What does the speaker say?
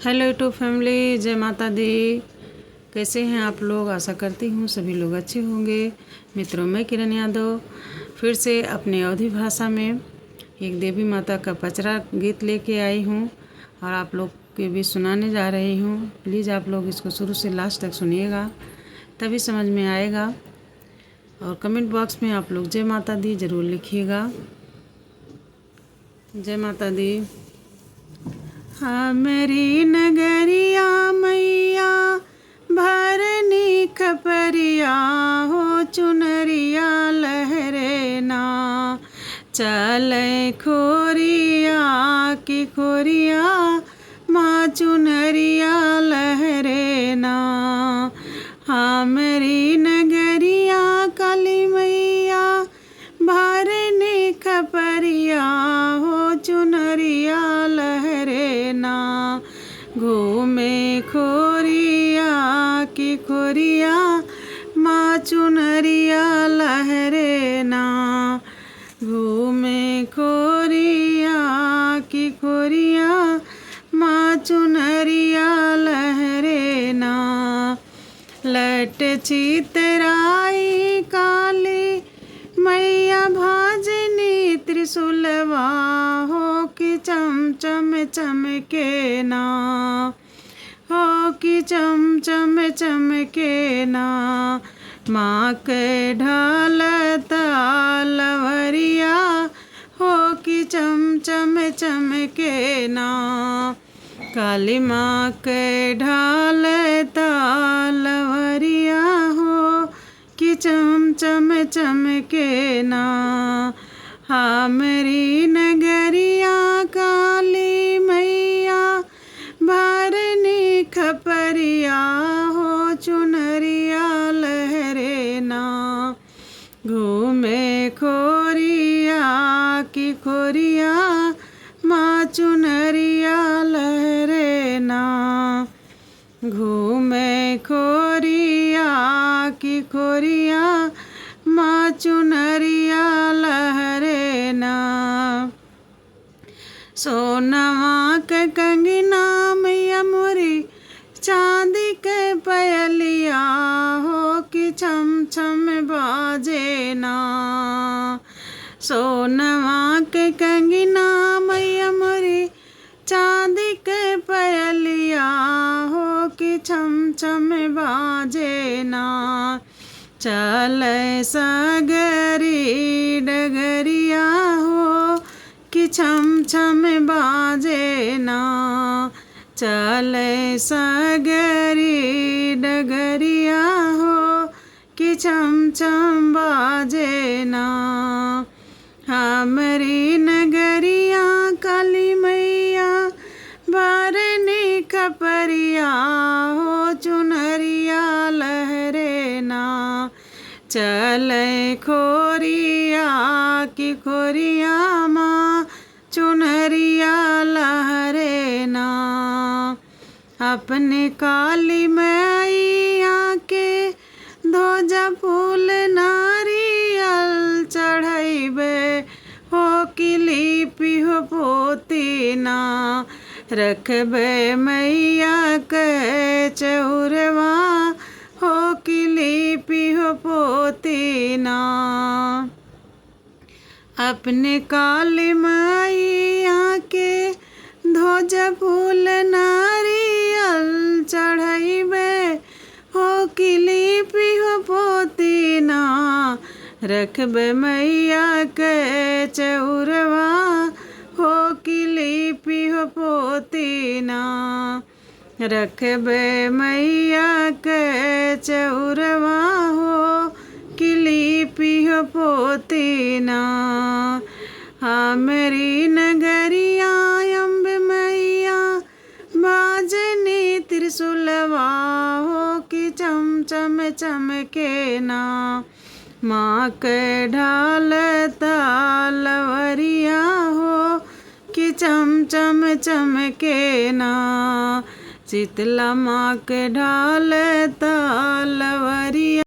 Hello YouTube family, जय माता दी। कैसे हैं आप लोग? आशा करती हूँ सभी लोग अच्छे होंगे। मित्रों, मैं किरण यादव फिर से अपने अवधी भाषा में एक देवी माता का पचरा गीत लेके आई हूँ और आप लोग के भी सुनाने जा रही हूँ। प्लीज़ आप लोग इसको शुरू से लास्ट तक सुनिएगा, तभी समझ में आएगा। और कमेंट बॉक्स में आप लोग जय माता दी ज़रूर लिखिएगा। जय माता दी। हमरी नगरिया मैया भरनी खपरिया हो, चुनरिया लहरे ना चले खोरिया की खोरिया, माँ चुनरिया लहरे ना। हमरी नगरिया काली मैया भरनी खपरिया हो, चुनरिया लहरे ना घूमे खोरिया की खोरिया, माँ चुनरिया लहरे ना घूमे खोरिया की खोरिया, माँ चुनरिया लहरे ना। लट चितराई काली मैया भाजनी त्रिशूलवा हो, कि चम चम चमके ना हो, कि चम चम चमके ना। माँ के ढाल तलवरिया हो, कि चम चम चमके ना। काली माँ के ढाल तलवरिया हो, कि चम चम चमके ना। हमरी नगरिया काली मैया भरनी खपरिया हो, चुनरिया लहरे ना घूमे खोरिया की खोरिया, माँ चुनरिया लहरे ना घूमे खोरिया की खोरिया, माँ चुनरिया लहरे ना। सोनवा के कंगना मैया मोरी चांदी के पयलिया हो, कि छम छम बाजे ना। सोनवा के कंगना मैया मोरी चांदी के पयलिया हो, कि छम छम बाजे ना। चले सगरी डगरिया हो, कि छम छम बाजे ना। चले सगरी डगरिया हो, कि छम छम बाजे ना। हमरी नगरिया काली मैया भरनी खपरिया हो, चुनरिया लहरे ना चले खोरिया की खोरिया, माँ चुनरिया लहरे ना। अपने काली मैया के ध्वजा फूल नारियल चढ़ैबे हो, कि लिपि हो पोती ना रखबे मैया के चौरवा हो, कि लिपि हो पोती ना। अपने काली मैया के ध्वजा फूल नारियल चढ़ैबे हो, कि लिपि हो पोती ना रखबे मैया के चौरवा हो, कि लिपि हो पोती ना रखबे मैया के चौरवा हो, कि लिपि हो पोती ना। हमरी नगरिया अम्बे मैया बाजनी त्रिशूलवा हो, कि चम चम चमके ना। माँ के ढाल तलवरिया हो, कि चम चम चमके ना। शीतला माँ के ढाल तलवरिया